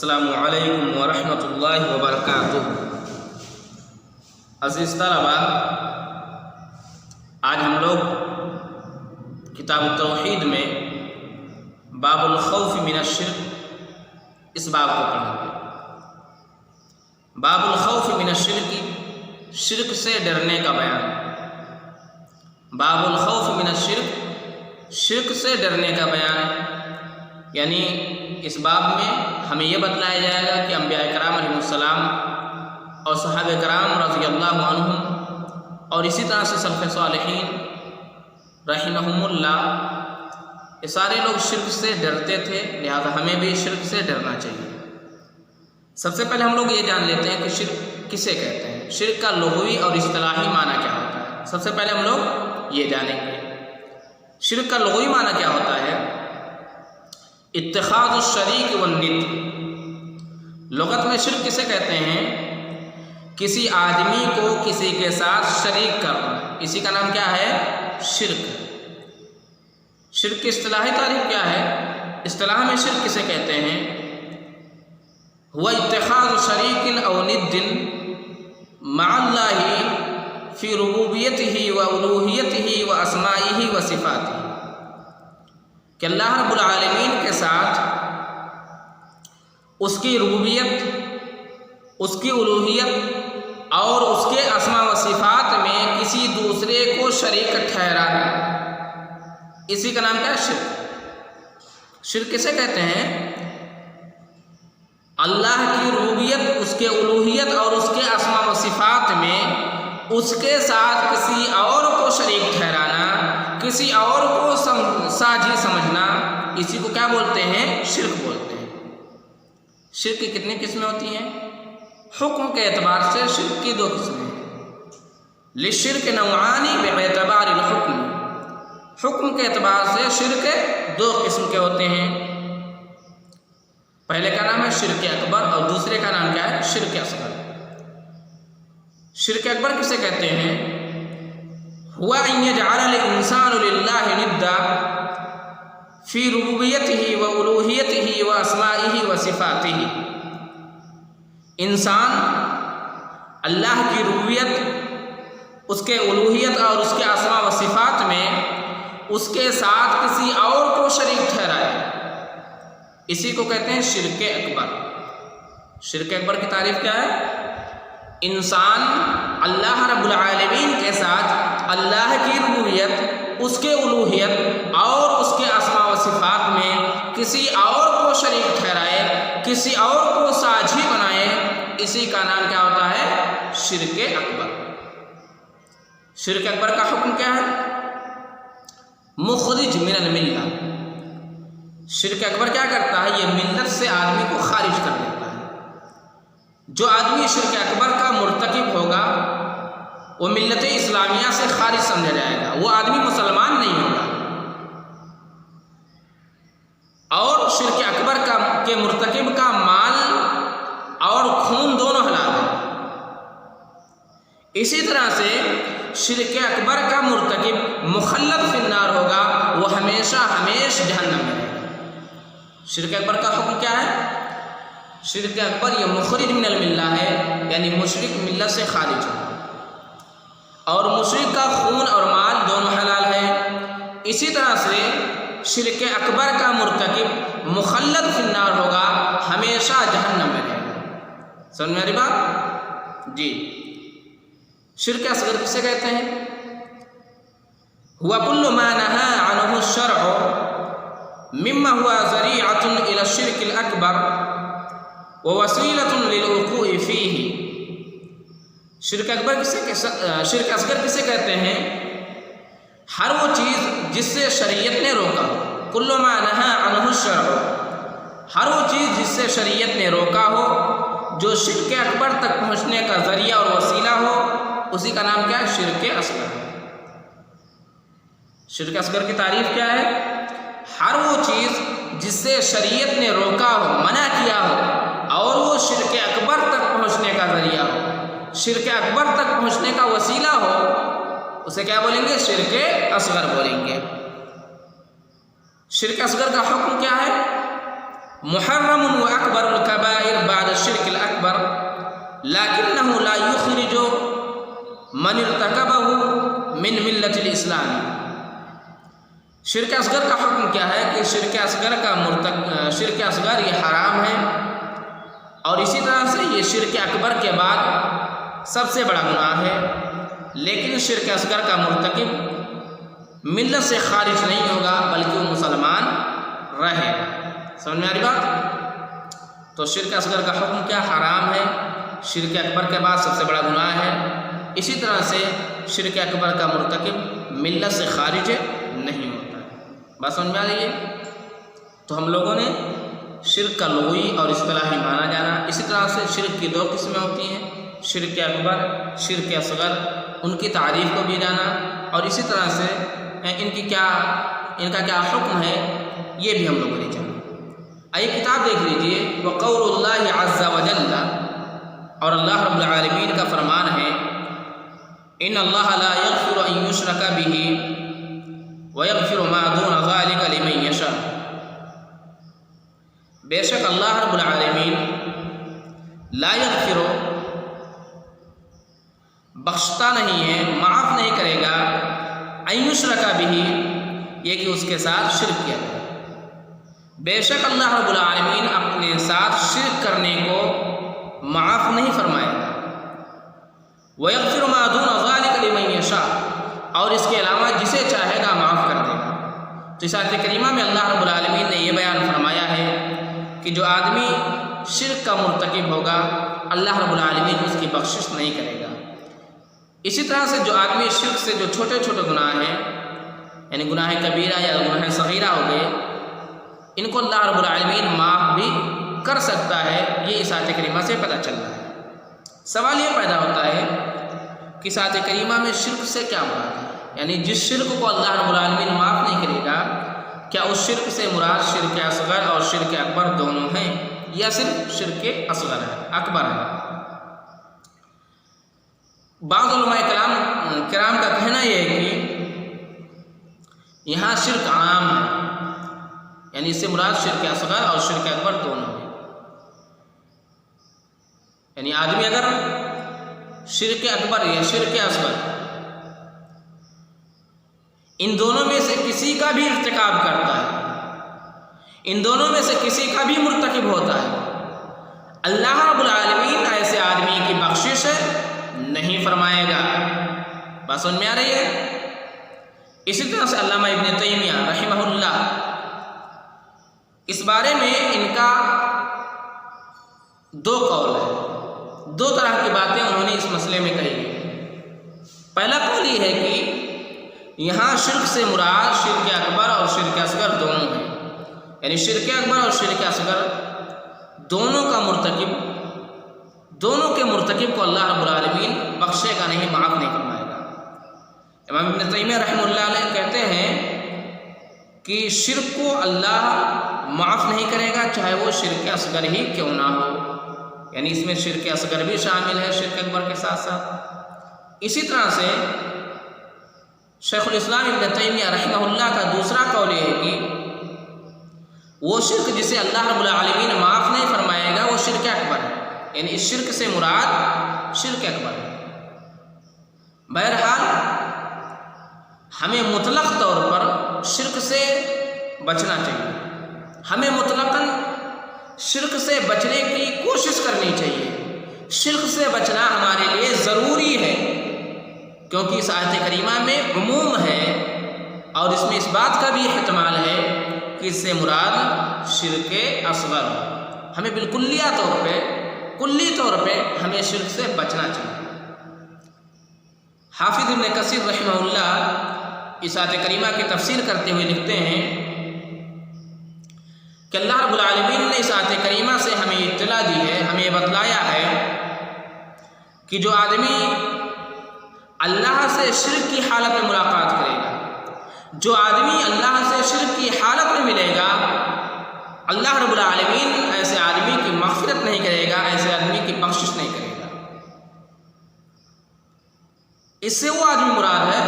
السلام علیکم ورحمۃ اللہ وبرکاتہ۔ عزیز طلباء، آج ہم لوگ کتاب التوحید میں باب الخوف من الشرک اس باب کو پڑھیں گے۔ باب الخوف من الشرک، شرک سے ڈرنے کا بیان۔ باب الخوف من الشرک، شرک سے ڈرنے کا بیان، یعنی اس باب میں ہمیں یہ بتلایا جائے گا کہ انبیاء کرام علیہ السلام اور صحابہ کرام رضی اللہ عنہم اور اسی طرح سے سلف صالحین رحمہم اللہ، یہ سارے لوگ شرک سے ڈرتے تھے، لہذا ہمیں بھی شرک سے ڈرنا چاہیے۔ سب سے پہلے ہم لوگ یہ جان لیتے ہیں کہ شرک کسے کہتے ہیں، شرک کا لغوی اور اصطلاحی معنی کیا ہوتا ہے۔ سب سے پہلے ہم لوگ یہ جانیں گے شرک کا لغوی معنی کیا ہوتا ہے۔ اتخاذ الشریک والند، لغت میں شرک کسے کہتے ہیں؟ کسی آدمی کو کسی کے ساتھ شریک کرنا، اسی کا نام کیا ہے؟ شرک۔ شرک کی اصطلاحی تعریف کیا ہے؟ اصطلاح میں شرک کسے کہتے ہیں؟ هو اتخاذ شریک او ند مع اللہ فی ربوبیتہ و الوہیتہ و اسمائہ و صفاتہ، کہ اللہ رب العالمین کے ساتھ اس کی ربوبیت، اس کی الوہیت اور اس کے اسماء و صفات میں کسی دوسرے کو شریک ٹھہرانا، اسی کا نام کیا ہے؟ شرک۔ شرک کسے کہتے ہیں؟ اللہ کی ربوبیت، اس کے الوہیت اور اس کے اسماء و صفات میں اس کے ساتھ کسی اور کو شریک ٹھہرانا، کسی اور کو ساجی سمجھنا، اسی کو کیا بولتے ہیں؟ شرک بولتے ہیں۔ شرک کی کتنی قسمیں ہوتی ہیں؟ حکم کے اعتبار سے شرک کی دو قسمیں ہیں۔ للشرک نوعان باعتبار الحکم، حکم کے اعتبار سے شرک دو قسم کے ہوتے ہیں۔ پہلے کا نام ہے شرک اکبر اور دوسرے کا نام کیا ہے؟ شرک اصغر۔ شرک اکبر کسے کہتے ہیں؟ هو ان يجعل الانسان لله ندا في ربوبيته والوهيته واسمائه وصفاته، انسان اللہ کی ربوبیت، اس کے الوہیت اور اس کے اسماء و صفات میں اس کے ساتھ کسی اور کو شریک ٹھہرائے، اسی کو کہتے ہیں شرک اکبر۔ شرک اکبر کی تعریف کیا ہے؟ انسان اللہ رب العالمین کے ساتھ اللہ کی ربوبیت، اس کے الوہیت اور اس کے اسماء و صفات میں کسی اور کو شریک ٹھہرائے، کسی اور کو ساجھی بنائے، اسی کا نام کیا ہوتا ہے؟ شرک اکبر۔ شرک اکبر کا حکم کیا ہے؟ مخرج من الملہ۔ شرک اکبر کیا کرتا ہے؟ یہ ملت سے آدمی کو خارج کر دیتا ہے۔ جو آدمی شرک اکبر کا مرتکب ہوگا وہ ملت اسلامیہ سے خارج سمجھا جائے گا، وہ آدمی مسلمان نہیں ہوگا، اور شرک اکبر کے مرتکب کا مال اور خون دونوں حلال ہیں۔ اسی طرح سے شرک اکبر کا مرتکب مخلد فی النار ہوگا، وہ ہمیشہ ہمیشہ جہنم میں رہے گا۔ شرک اکبر کا حکم کیا ہے؟ شرک اکبر یہ مخرج من الملہ ہے، یعنی مشرک ملت سے خارج ہو، اور مشرک کا خون اور مال دونوں حلال ہے۔ اسی طرح سے شرک اکبر کا مرتکب مخلد فی النار ہوگا، ہمیشہ جہنم میں رہے گا۔ سمجھ میں آ رہی بات؟ جی۔ شرک اصغر کسے کہتے ہیں؟ هو كل ما نهى عنه الشرع مما هو ذریعۃ الى الشرك الاکبر ووسیلۃ للوقوع فیہ۔ شرک اصغر کسے کہتے ہیں؟ ہر وہ چیز جس سے شریعت نے روکا ہو، کل ما نہی عنہ الشرع، ہر وہ چیز جس سے شریعت نے روکا ہو، جو شرک اکبر تک پہنچنے کا ذریعہ اور وسیلہ ہو، اسی کا نام کیا ہے؟ شرک اصغر۔ شرک اصغر کی تعریف کیا ہے؟ ہر وہ چیز جس سے شریعت نے روکا ہو، منع کیا ہو، اور وہ شرک اکبر تک پہنچنے کا ذریعہ ہو، شرک اکبر تک پہنچنے کا وسیلہ ہو، اسے کیا بولیں گے؟ شرک اصغر بولیں گے۔ شرک اصغر کا حکم کیا ہے؟ محرم و اکبر الکبائر بعد الشرک الاکبر لکنہ لا یخرج من ارتکبہ من ملت الاسلام۔ شرک اصغر کا حکم کیا ہے کہ شرک اصغر یہ حرام ہے، اور اسی طرح سے یہ شرک اکبر کے بعد سب سے بڑا گناہ ہے، لیکن شرک اصغر کا مرتکب ملت سے خارج نہیں ہوگا بلکہ وہ مسلمان رہے گا۔ سمجھ میں آ رہی بات؟ تو شرک اصغر کا حکم کیا؟ حرام ہے، شرک اکبر کے بعد سب سے بڑا گناہ ہے، اسی طرح سے شرک اکبر کا مرتکب ملت سے خارج نہیں ہوتا ہے۔ بات سمجھ میں آ رہی ہے؟ تو ہم لوگوں نے شرک کا لغوی اور اصطلاحی معنی جانا، اسی طرح سے شرک کی دو قسمیں ہوتی ہیں، شرک اکبر، شرک اصغر، ان کی تعریف کو بھی جانا، اور اسی طرح سے ان کا کیا حکم ہے یہ بھی ہم لوگوں نے جانا۔ آئیے کتاب دیکھ لیجئے، وقول اللہ عز وجل، اور اللہ رب العالمین کا فرمان ہے، ان اللہ لا یغفر ان یشرک بہ ویغفر ما دون ذلک لمن یشاء۔ بے شک اللہ رب العالمین لا یغفر، بخشتا نہیں ہے، معاف نہیں کرے گا، ان یشرک بہ، یہ کہ اس کے ساتھ شرک کیا جائے۔ بے شک اللہ رب العالمین اپنے ساتھ شرک کرنے کو معاف نہیں فرمائے گا۔ وَيَغْفِرُ مَا دُونَ ذَلِكَ لِمَن يَشَاءُ، اور اس کے علاوہ جسے چاہے گا معاف کر دے گا۔ تو اس آیت کریمہ میں اللہ رب العالمین نے یہ بیان فرمایا ہے کہ جو آدمی شرک کا مرتکب ہوگا اللہ رب العالمین اس کی بخشش نہیں کرے گا۔ اسی طرح سے جو آدمی شرک سے جو چھوٹے چھوٹے گناہ ہیں، یعنی گناہ کبیرہ یا گناہ صغیرہ ہو گئے، ان کو اللہ رب العالمین معاف بھی کر سکتا ہے، یہ اس آیت کریمہ سے پتہ چل رہا ہے۔ سوال یہ پیدا ہوتا ہے کہ اس آیت کریمہ میں شرک سے کیا مراد ہے؟ یعنی جس شرک کو اللہ رب العالمین معاف نہیں کرے گا، کیا اس شرک سے مراد شرک اصغر اور شرک اکبر دونوں ہیں، یا صرف شرک اصغر ہے، اکبر ہے؟ بعض علماء کرام کا کہنا یہ ہے کہ یہاں شرک عام ہے، یعنی اس سے مراد شرک اصغر اور شرک اکبر دونوں ہیں۔ یعنی آدمی اگر شرک اکبر یا شرک اصغر ان دونوں میں سے کسی کا بھی ارتکاب کرتا ہے، ان دونوں میں سے کسی کا بھی مرتکب ہوتا ہے، اللہ رب العالمین ایسے آدمی کی بخشش نہیں فرمائے گا۔ بات سمجھ میں آ رہی ہے؟ اسی طرح سے علامہ ابن تیمیہ رحمہ اللہ اس بارے میں ان کا دو قول ہے، دو طرح کی باتیں انہوں نے اس مسئلے میں کہی ہے۔ پہلا قول یہ ہے کہ یہاں شرک سے مراد شرک اکبر اور شرک اصغر دونوں ہیں، یعنی شرک اکبر اور شرک اصغر دونوں کے مرتکب کو اللہ رب العالمین بخشے گا نہیں، معاف نہیں فرمائے گا۔ امام ابن تیمیہ رحمہ اللہ علیہ کہتے ہیں کہ شرک کو اللہ معاف نہیں کرے گا چاہے وہ شرک اصغر ہی کیوں نہ ہو، یعنی اس میں شرک اصغر بھی شامل ہے شرک اکبر کے ساتھ ساتھ۔ اسی طرح سے شیخ الاسلام ابن تیمیہ رحمہ اللہ کا دوسرا قول یہ ہے کہ وہ شرک جسے اللہ رب العالمین معاف نہیں فرمائے گا وہ شرک اکبر ہے، یعنی اس شرک سے مراد شرک اکبر ہے۔ بہرحال ہمیں مطلق طور پر شرک سے بچنا چاہیے، ہمیں مطلقاً شرک سے بچنے کی کوشش کرنی چاہیے۔ شرک سے بچنا ہمارے لیے ضروری ہے، کیونکہ اس آیت کریمہ میں عموم ہے، اور اس میں اس بات کا بھی احتمال ہے کہ اس سے مراد شرک اصغر، ہمیں بالکلیہ طور پہ کلی طور پہ ہمیں شرک سے بچنا چاہیے۔ حافظ ابن کثیر رحمہ اللہ اس آیت کریمہ کی تفسیر کرتے ہوئے لکھتے ہیں کہ اللہ رب العالمین نے اس آیت کریمہ سے ہمیں اطلاع دی ہے، ہمیں بتلایا ہے کہ جو آدمی اللہ سے شرک کی حالت میں ملاقات کرے گا، جو آدمی اللہ سے شرک کی حالت میں ملے گا، اللہ رب العالمین ایسے آدمی کی مغفرت نہیں کرے گا، ایسے آدمی کی بخشش نہیں کرے گا۔ اس سے وہ آدمی مراد ہے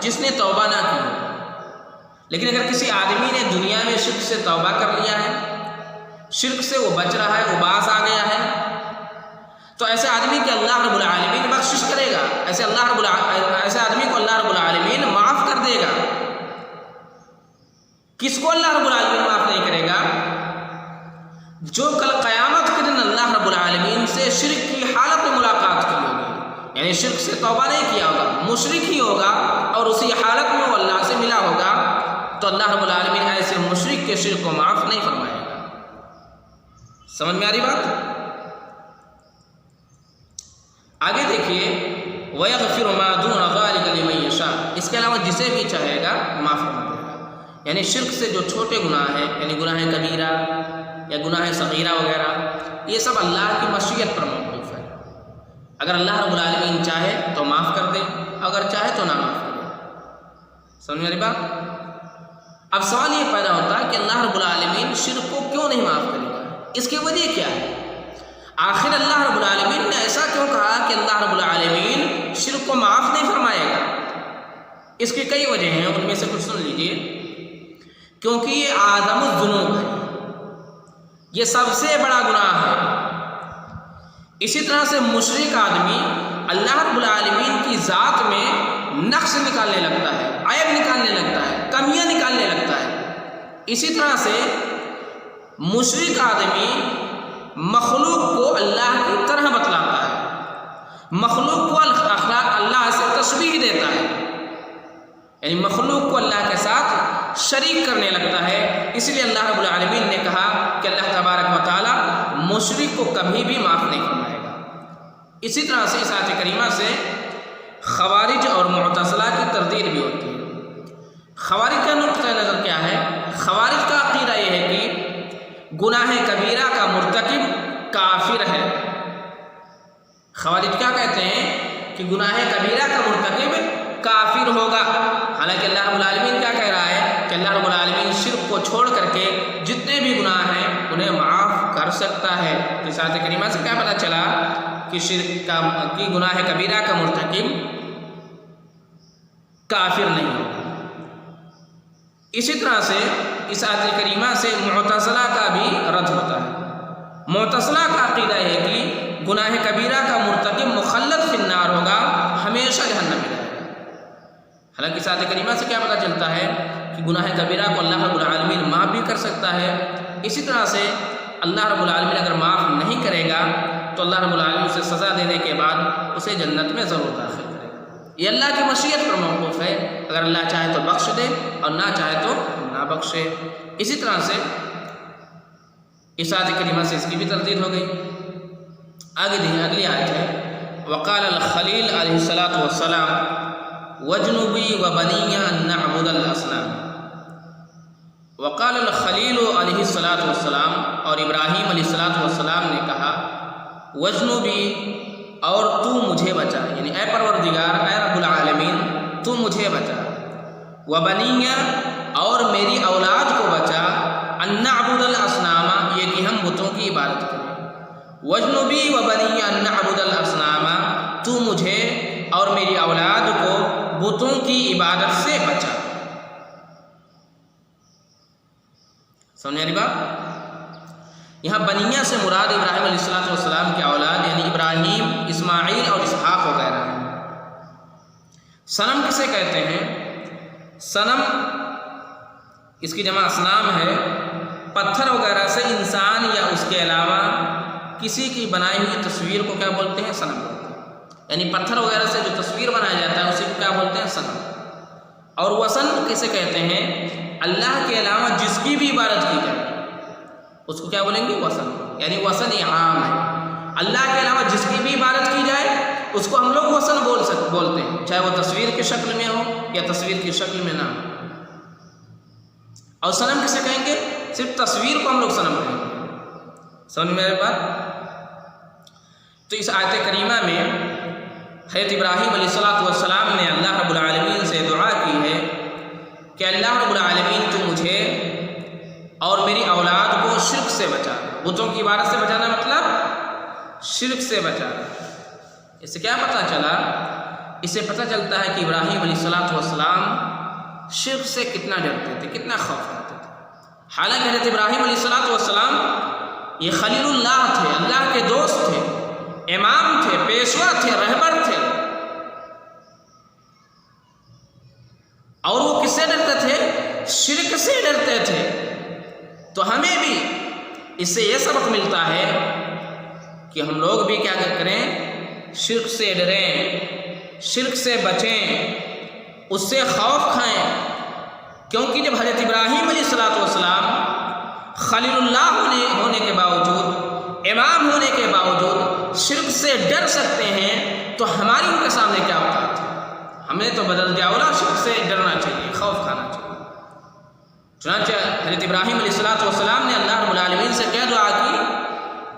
جس نے توبہ نہ کی ہو، لیکن اگر کسی آدمی نے دنیا میں شرک سے توبہ کر لیا ہے، شرک سے وہ بچ رہا ہے، وہ باز آ گیا ہے، تو ایسے آدمی کے اللہ رب العالمین بخشش کرے گا، ایسے آدمی کو اللہ رب العالمین معاف کر دے گا۔ کس کو اللہ رب العالمین معاف نہیں کرے گا؟ جو کل قیامت کے دن اللہ رب العالمین سے شرک کی حالت میں ملاقات کی ہوگی، یعنی شرک سے توبہ نہیں کیا ہوگا، مشرک ہی ہوگا اور اسی حالت میں وہ اللہ سے ملا ہوگا، تو اللہ رب العالمین ایسے مشرک کے شرک کو معاف نہیں فرمائے گا۔ سمجھ میں آ رہی بات؟ آگے دیکھیے وَيَغْفِرُ مَا دُونَ ذَلِكَ لِمَن يَشَاءُ، اس کے علاوہ جسے بھی چاہے گا معاف کر دے گا۔ یعنی شرک سے جو چھوٹے گناہ ہیں، یعنی گناہ کبیرہ یا گناہ صغیرہ وغیرہ، یہ سب اللہ کی مشیت پر موقوف ہے۔ اگر اللہ رب العالمین چاہے تو معاف کر دے، اگر چاہے تو نہ معاف کرے۔ سمجھ میں آ رہی بات؟ اب سوال یہ پیدا ہوتا ہے کہ اللہ رب العالمین شرک کو کیوں نہیں معاف کرے گا؟ اس کی وجہ کیا ہے؟ آخر اللہ رب العالمین نے ایسا کیوں کہا کہ اللہ رب العالمین شرک کو معاف نہیں فرمائے گا؟ اس کی کئی وجہ ہیں، ان میں سے کچھ سن لیجئے۔ کیونکہ یہ اعظم الذنوب ہے، یہ سب سے بڑا گناہ ہے۔ اسی طرح سے مشرک آدمی اللہ رب العالمین کی ذات میں نقص نکالنے لگتا ہے، عیب نکالنے لگتا ہے، کمیاں نکالنے لگتا ہے۔ اسی طرح سے مشرک آدمی مخلوق کو اللہ کی طرح بتلاتا ہے، مخلوق کو اللہ سے تشبیہ دیتا ہے، یعنی مخلوق کو اللہ کے ساتھ شریک کرنے لگتا ہے۔ اس لیے اللہ رب العالمین نے کہا کہ اللہ تبارک و تعالی مشرک کو کبھی بھی معاف نہیں فرمائے گا۔ اسی طرح سے اس آیت کریمہ سے خوارج اور معتزلہ کی تردید بھی ہوتی ہے۔ خوارج کا نقطہ نظر کیا ہے؟ خوارج کا عقیدہ یہ ہے کہ گناہ کبیرہ کا مرتکب کافر ہے۔ خوارج کیا کہتے ہیں؟ کہ گناہ کبیرہ کا مرتکب کافر ہوگا، حالانکہ اللہ رب العالمین کیا کہہ رہا ہے کہ اللہ رب العالمین شرک کو چھوڑ کر کے جتنے بھی گناہ ہیں انہیں معاف کر سکتا ہے۔ اس آیت کریمہ سے کیا پتہ چلا کہ گناہ کبیرہ کا مرتکب کافر نہیں ہوگا۔ اسی طرح سے اس آیت کریمہ سے معتزلہ کا بھی رد ہوتا ہے۔ معتزلہ کا عقیدہ ہے کہ گناہ کبیرہ کا مرتکب مخلد فی النار ہوگا، ہمیشہ جہنم میں رہے گا۔ حالانکہ اس آیت کریمہ سے کیا پتہ چلتا ہے کہ گناہ کبیرہ کو اللہ رب العالمین معاف بھی کر سکتا ہے۔ اسی طرح سے اللہ رب العالمین اگر معاف نہیں کرے گا تو اللہ رب العالمین اسے سزا دینے کے بعد اسے جنت میں ضرور داخل کرے گا۔ یہ اللہ کی مشیت پر موقوف ہے، اگر اللہ چاہے تو بخش دے اور نہ چاہے تو نہ بخشے۔ اسی طرح سے اس آیت کریمہ سے اس کی بھی تردید ہو گئی۔ آگے دیکھیں اگلی آیت ہے وقال الخلیل علیہ الصلاۃ والسلام وجنبی وبنی ان نعبد الاصنام۔ وقال الخلیل علیہ الصلاۃ والسلام، اور ابراہیم علیہ الصلاۃ والسلام نے کہا وجنبی، اور تو مجھے بچا، یعنی اے پروردگار، اے رب العالمین تو مجھے بچا، وبنی، اور میری اولاد کو بچا، ان نعبد الاصنام، یہ کہ ہم بتوں کی عبادت کریں۔ وجنبی وبنی ان نعبد الاصنام، تو مجھے اور میری اولاد کو بتوں کی عبادت سے بچا۔ سمجھ رہی بات؟ یہاں بنیہ سے مراد ابراہیم علیہ الصلوۃ والسلام کی اولاد یعنی ابراہیم، اسماعیل اور اسحاق وغیرہ ہیں۔ صنم کسے کہتے ہیں؟ صنم اس کی جمع اصنام ہے، پتھر وغیرہ سے انسان یا اس کے علاوہ کسی کی بنائی ہوئی تصویر کو کیا بولتے ہیں؟ صنم بولتے ہیں۔ یعنی پتھر وغیرہ سے جو تصویر بنایا جاتا ہے اسی کو کیا بولتے ہیں؟ صنم۔ اور وثن کسے کہتے ہیں؟ اللہ کے علاوہ جس کی بھی عبادت کی جائے اس کو کیا بولیں گے؟ وثن۔ یعنی وثن عام ہے، اللہ کے علاوہ جس کی بھی عبادت کی جائے اس کو ہم لوگ وثن بولتے ہیں، چاہے وہ تصویر کی شکل میں ہو یا تصویر کی شکل میں نہ ہو۔ اور صنم کسے کہیں گے؟ صرف تصویر کو ہم لوگ صنم کہیں گے۔ سمجھ میرے بات؟ تو اس آیت کریمہ میں حضرت ابراہیم علیہ الصلوۃ والسلام نے اللہ رب العالمین سے دعا کی ہے کہ اللہ رب العالمین تو مجھے اور میری اولاد کو شرک سے بچا۔ بتوں کی عبادت سے بچانا مطلب شرک سے بچا۔ اس سے کیا پتہ چلا؟ اس سے پتہ چلتا ہے کہ ابراہیم علیہ الصلوۃ والسلام شرک سے کتنا ڈرتے تھے، کتنا خوف کرتے تھے۔ حالانکہ حضرت ابراہیم علیہ الصلوۃ والسلام یہ خلیل اللہ تھے، اللہ کے دوست تھے، امام تھے، پیشوا تھے، رہبر تھے، اور وہ کس سے ڈرتے تھے؟ شرک سے ڈرتے تھے۔ تو ہمیں بھی اس سے یہ سبق ملتا ہے کہ ہم لوگ بھی کیا کریں؟ شرک سے ڈریں، شرک سے بچیں، اس سے خوف کھائیں، کیونکہ جب حضرت ابراہیم علیہ السلام خلیل اللہ ہونے کے باوجود، امام ہونے کے باوجود شرک سے ڈر سکتے ہیں، تو ہماری ان کے سامنے کیا اوقات ہے؟ ہمیں تو بدل دیا اولا شرک سے ڈرنا چاہیے، خوف کھانا چاہیے۔ چنانچہ حضرت ابراہیم علیہ السلام نے اللہ رب العالمین سے کیا دعا کی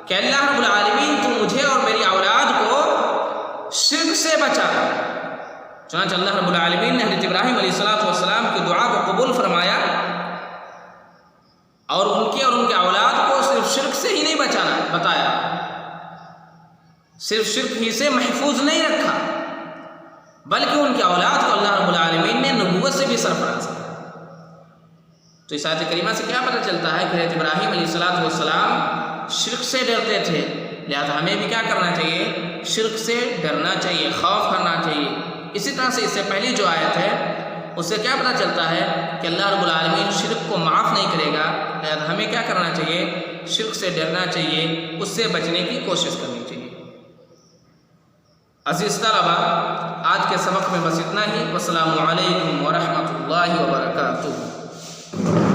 کہ اللہ رب العالمین تو مجھے اور میری اولاد کو شرک سے بچا۔ چنانچہ اللہ رب العالمین نے حضرت ابراہیم علیہ السلام کی دعا کو قبول فرمایا، اور ان کے اولاد کو صرف شرک سے ہی نہیں بتایا، صرف شرک ہی سے محفوظ نہیں رکھا، بلکہ ان کی اولاد کو اللہ رب العالمین نے نبوت سے بھی سرفراز کیا۔ تو اس آیت کریمہ سے کیا پتہ چلتا ہے کہ حضرت ابراہیم علیہ السلام شرک سے ڈرتے تھے، لہذا ہمیں بھی کیا کرنا چاہیے؟ شرک سے ڈرنا چاہیے، خوف کرنا چاہیے۔ اسی طرح سے اس سے پہلی جو آیت ہے اس سے کیا پتہ چلتا ہے کہ اللہ رب العالمین شرک کو معاف نہیں کرے گا، لہذا ہمیں کیا کرنا چاہیے؟ شرک سے ڈرنا چاہیے، اس سے بچنے کی کوشش کرنی چاہیے۔ عزیز طلبہ، آج کے سبق میں بس اتنا ہی۔ والسلام علیکم ورحمۃ اللہ وبرکاتہ۔